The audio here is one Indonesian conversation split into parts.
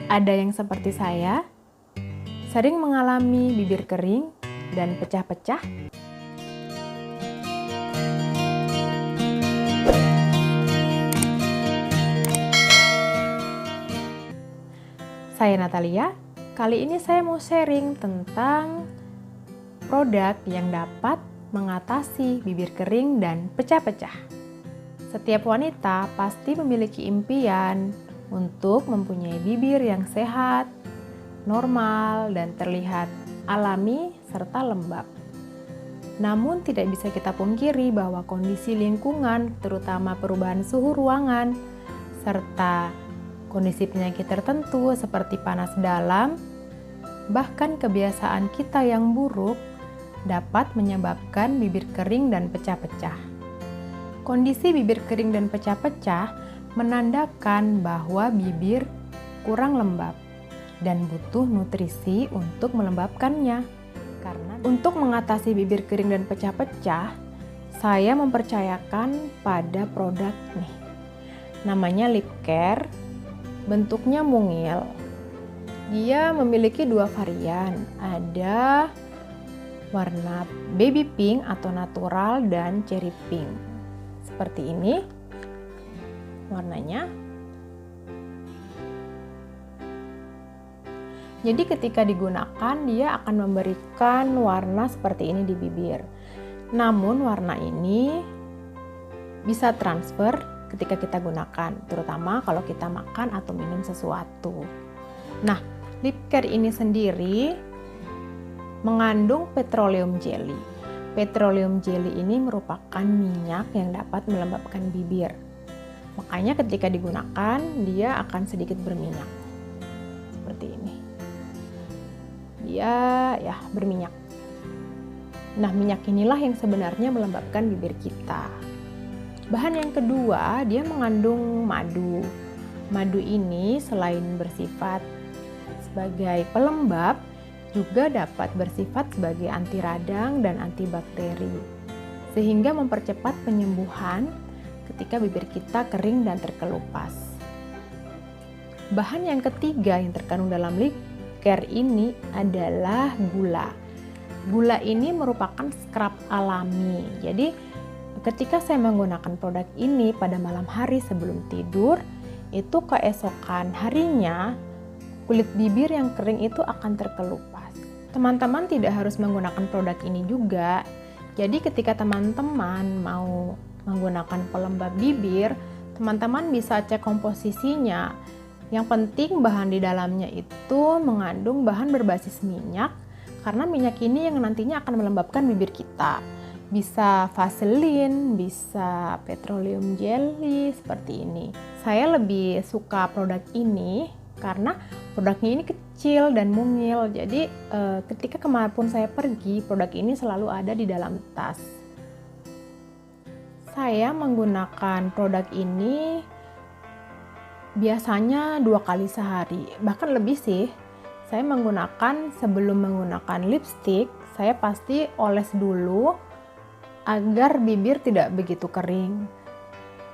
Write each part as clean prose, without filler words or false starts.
Ada yang seperti saya, sering mengalami bibir kering dan pecah-pecah. Saya Natalia, kali ini saya mau sharing tentang produk yang dapat mengatasi bibir kering dan pecah-pecah. Setiap wanita pasti memiliki impian untuk mempunyai bibir yang sehat, normal, dan terlihat alami serta lembab. Namun tidak bisa kita pungkiri bahwa kondisi lingkungan, terutama perubahan suhu ruangan, serta kondisi penyakit tertentu seperti panas dalam, bahkan kebiasaan kita yang buruk dapat menyebabkan bibir kering dan pecah-pecah. Kondisi bibir kering dan pecah-pecah menandakan bahwa bibir kurang lembab dan butuh nutrisi untuk melembabkannya. Karena untuk mengatasi bibir kering dan pecah-pecah, saya mempercayakan pada produk nih. Namanya Lip Care, bentuknya mungil. Dia memiliki dua varian, ada warna baby pink atau natural dan cherry pink. Seperti ini warnanya. Jadi ketika digunakan dia akan memberikan warna seperti ini di bibir. Namun warna ini bisa transfer ketika kita gunakan, terutama kalau kita makan atau minum sesuatu. Nah, Lip Care ini sendiri mengandung petroleum jelly. Petroleum jelly ini merupakan minyak yang dapat melembabkan bibir. Makanya ketika digunakan dia akan sedikit berminyak. Seperti ini. Dia berminyak. Nah, minyak inilah yang sebenarnya melembabkan bibir kita. Bahan yang kedua, dia mengandung madu. Madu ini selain bersifat sebagai pelembab, juga dapat bersifat sebagai anti radang dan antibakteri, sehingga mempercepat penyembuhan ketika bibir kita kering dan terkelupas. Bahan yang ketiga yang terkandung dalam Lip Care ini adalah gula. Gula ini merupakan scrub alami. Jadi ketika saya menggunakan produk ini pada malam hari sebelum tidur, itu keesokan harinya kulit bibir yang kering itu akan terkelupas. Teman-teman tidak harus menggunakan produk ini juga. Jadi ketika teman-teman mau menggunakan pelembab bibir, teman-teman bisa cek komposisinya. Yang penting bahan di dalamnya itu mengandung bahan berbasis minyak, karena minyak ini yang nantinya akan melembabkan bibir kita. Bisa Vaseline, bisa petroleum jelly seperti ini. Saya lebih suka produk ini karena produknya ini kecil dan mungil. Jadi ketika kemanapun saya pergi, produk ini selalu ada di dalam tas. Saya menggunakan produk ini biasanya 2 kali sehari, bahkan lebih sih. Saya menggunakan sebelum menggunakan lipstick, saya pasti oles dulu agar bibir tidak begitu kering.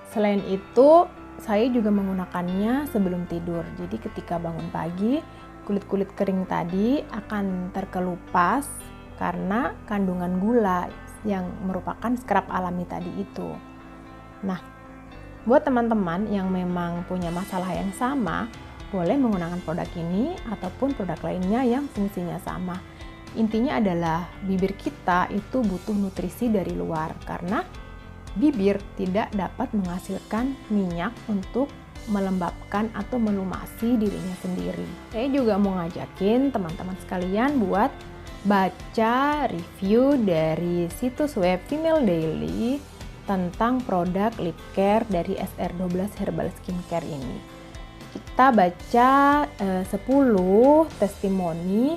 Selain itu, saya juga menggunakannya sebelum tidur. Jadi ketika bangun pagi, kulit-kulit kering tadi akan terkelupas karena kandungan gula yang merupakan scrub alami tadi itu. Nah, buat teman-teman yang memang punya masalah yang sama, boleh menggunakan produk ini ataupun produk lainnya yang fungsinya sama. Intinya adalah bibir kita itu butuh nutrisi dari luar karena bibir tidak dapat menghasilkan minyak untuk melembabkan atau melumasi dirinya sendiri. Saya juga mau ngajakin teman-teman sekalian buat baca review dari situs web Female Daily tentang produk Lip Care dari SR12 Herbal Skincare ini. Kita baca 10 testimoni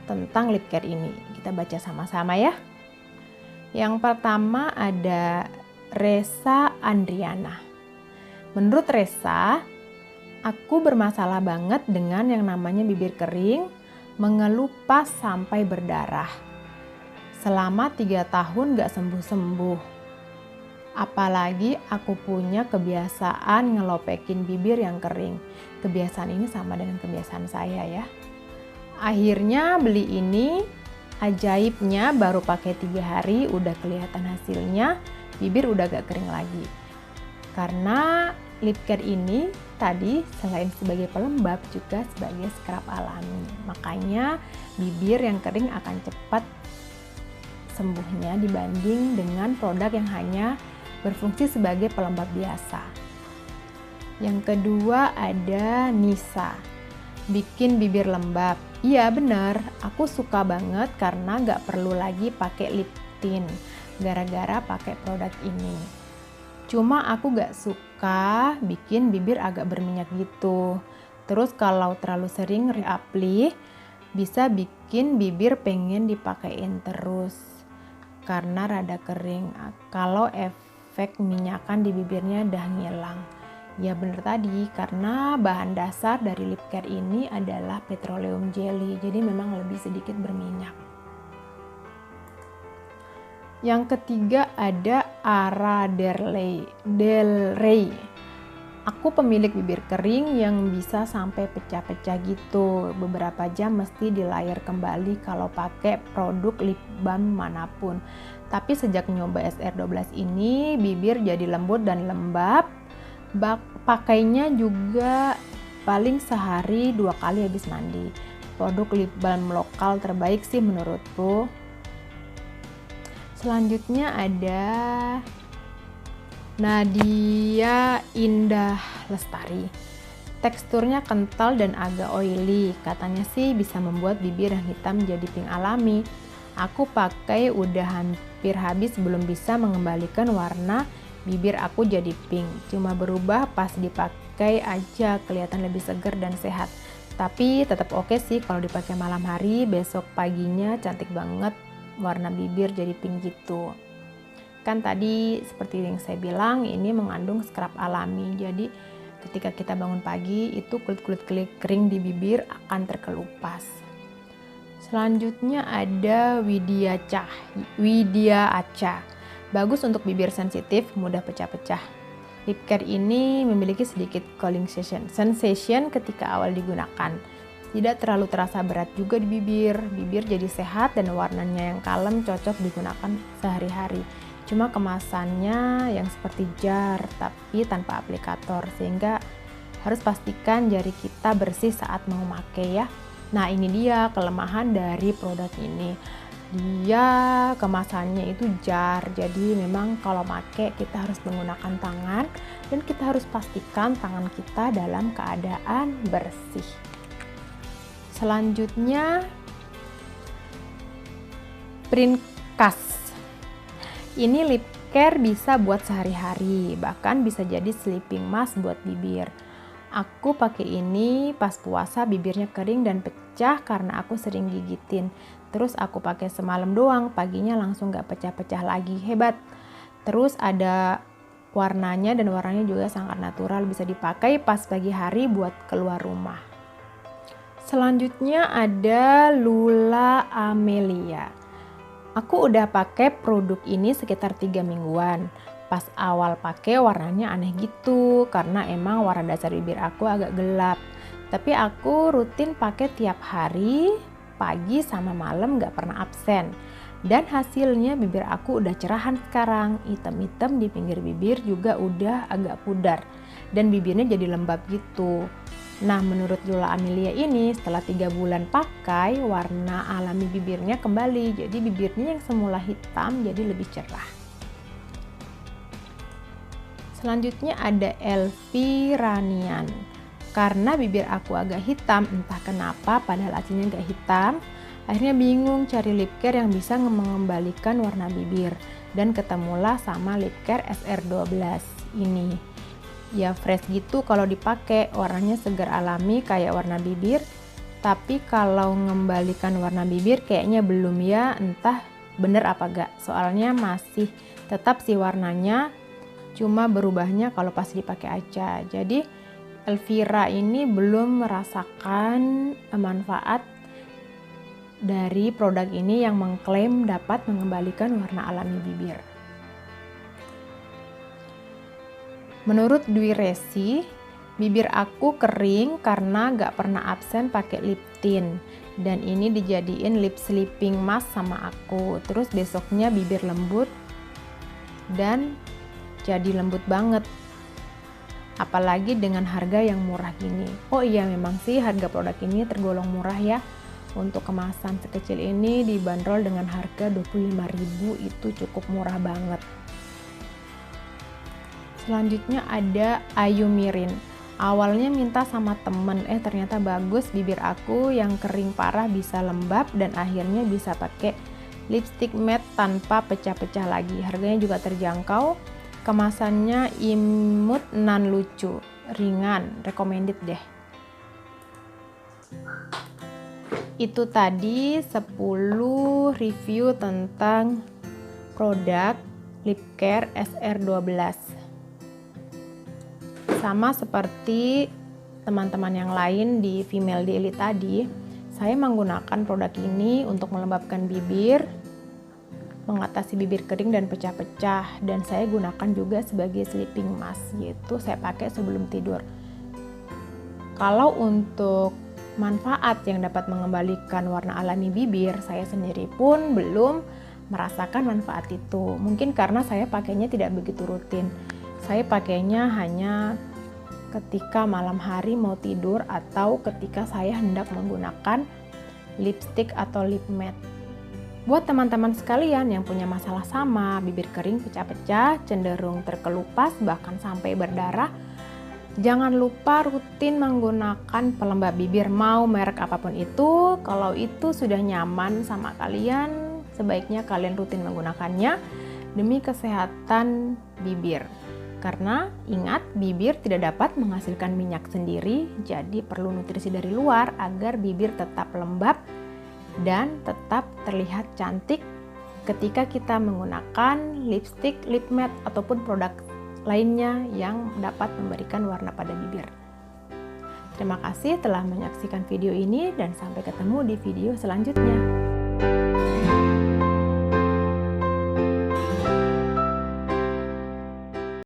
tentang Lip Care ini. Kita baca sama-sama ya. Yang pertama ada Resa Andriana. Menurut Resa, aku bermasalah banget dengan yang namanya bibir kering, mengelupas sampai berdarah. Selama 3 tahun gak sembuh-sembuh. Apalagi aku punya kebiasaan ngelopekin bibir yang kering. kebiasaan ini sama dengan kebiasaan saya ya. Akhirnya beli ini, ajaibnya baru pakai 3 hari udah kelihatan hasilnya, bibir udah gak kering lagi. Karena lip care ini tadi selain sebagai pelembab juga sebagai scrub alami. Makanya bibir yang kering akan cepat sembuhnya dibanding dengan produk yang hanya berfungsi sebagai pelembab biasa. Yang kedua ada Nisa, bikin bibir lembab. Iya benar, aku suka banget karena gak perlu lagi pakai lip tint gara-gara pakai produk ini. Cuma aku gak suka bikin bibir agak berminyak gitu. Terus kalau terlalu sering reapply bisa bikin bibir pengen dipakein terus karena rada kering kalau efek minyakan di bibirnya udah ngilang. Ya bener tadi, karena bahan dasar dari lip care ini adalah petroleum jelly, jadi memang lebih sedikit berminyak. Yang ketiga ada Ara Del Rey. Aku pemilik bibir kering yang bisa sampai pecah-pecah gitu. Beberapa jam mesti dilayar kembali kalau pakai produk lip balm manapun. Tapi sejak nyoba SR12 ini, bibir jadi lembut dan lembab. Pakainya juga paling sehari 2 kali habis mandi. Produk lip balm lokal terbaik sih menurutku. Selanjutnya ada Nadia Indah Lestari. Teksturnya kental dan agak oily. Katanya sih bisa membuat bibir yang hitam jadi pink alami. Aku pakai udah hampir habis, belum bisa mengembalikan warna bibir aku jadi pink. Cuma berubah pas dipakai aja, kelihatan lebih segar dan sehat. Tapi tetap oke sih kalau dipakai malam hari, besok paginya cantik banget warna bibir jadi pink gitu. Kan tadi seperti yang saya bilang, ini mengandung scrub alami. Jadi ketika kita bangun pagi itu kulit-kulit kering di bibir akan terkelupas. Selanjutnya ada Widya Acha. Bagus untuk bibir sensitif, mudah pecah-pecah. Lip care ini memiliki sedikit cooling sensation ketika awal digunakan. Tidak terlalu terasa berat juga di bibir. Bibir jadi sehat dan warnanya yang kalem, cocok digunakan sehari-hari. Cuma kemasannya yang seperti jar tapi tanpa aplikator, sehingga harus pastikan jari kita bersih saat mau pakai ya. Nah ini dia kelemahan dari produk ini. Dia kemasannya itu jar, jadi memang kalau pakai kita harus menggunakan tangan dan kita harus pastikan tangan kita dalam keadaan bersih. Selanjutnya Princess. Ini lip care bisa buat sehari-hari, bahkan bisa jadi sleeping mask buat bibir. Aku pakai ini pas puasa, bibirnya kering dan pecah karena aku sering gigitin. Terus aku pakai semalam doang, paginya langsung gak pecah-pecah lagi, hebat. Terus ada warnanya dan warnanya juga sangat natural, bisa dipakai pas pagi hari buat keluar rumah. Selanjutnya ada Lula Amelia. Aku udah pakai produk ini sekitar 3 mingguan. Pas awal pakai warnanya aneh gitu karena emang warna dasar bibir aku agak gelap. Tapi aku rutin pakai tiap hari, pagi sama malam gak pernah absen. Dan hasilnya bibir aku udah cerahan sekarang, hitam-hitam di pinggir bibir juga udah agak pudar. Dan bibirnya jadi lembab gitu. Nah menurut Lula Amelia ini setelah 3 bulan pakai, warna alami bibirnya kembali. Jadi bibirnya yang semula hitam jadi lebih cerah. Selanjutnya ada Elviranian. Karena bibir aku agak hitam, entah kenapa padahal aslinya gak hitam, akhirnya bingung cari lip care yang bisa mengembalikan warna bibir. Dan ketemulah sama lip care SR12 ini. Ya fresh gitu kalau dipakai, warnanya segar alami kayak warna bibir. Tapi kalau mengembalikan warna bibir kayaknya belum ya, entah bener apa gak. Soalnya masih tetap sih warnanya, cuma berubahnya kalau pas dipakai aja. Jadi Elvira ini belum merasakan manfaat dari produk ini yang mengklaim dapat mengembalikan warna alami bibir. Menurut Dwi Resi, Bibir aku kering karena gak pernah absen pakai lip tint. Dan ini dijadiin lip sleeping mask sama aku. Terus besoknya bibir lembut dan jadi lembut banget. Apalagi dengan harga yang murah gini. Oh iya, memang sih harga produk ini tergolong murah ya. Untuk kemasan sekecil ini dibanderol dengan harga 25.000, itu cukup murah banget. Selanjutnya ada Ayu Mirin. Awalnya minta sama temen, ternyata bagus, bibir aku yang kering parah bisa lembab dan akhirnya bisa pakai lipstick matte tanpa pecah-pecah lagi. Harganya juga terjangkau, kemasannya imut nan lucu, ringan, recommended deh. Itu tadi 10 review tentang produk lip care SR12. Sama seperti teman-teman yang lain di Female Daily tadi, saya menggunakan produk ini untuk melembabkan bibir, mengatasi bibir kering dan pecah-pecah, dan saya gunakan juga sebagai sleeping mask, yaitu saya pakai sebelum tidur. Kalau untuk manfaat yang dapat mengembalikan warna alami bibir, saya sendiri pun belum merasakan manfaat itu. Mungkin karena saya pakainya tidak begitu rutin. Saya pakainya hanya ketika malam hari mau tidur atau ketika saya hendak menggunakan lipstick atau lip matte. Buat teman-teman sekalian yang punya masalah sama, bibir kering pecah-pecah, cenderung terkelupas, bahkan sampai berdarah, jangan lupa rutin menggunakan pelembab bibir, mau merek apapun itu. Kalau itu sudah nyaman sama kalian, sebaiknya kalian rutin menggunakannya demi kesehatan bibir. Karena ingat, bibir tidak dapat menghasilkan minyak sendiri, jadi perlu nutrisi dari luar agar bibir tetap lembab dan tetap terlihat cantik ketika kita menggunakan lipstick, lip matte, ataupun produk lainnya yang dapat memberikan warna pada bibir. Terima kasih telah menyaksikan video ini dan sampai ketemu di video selanjutnya.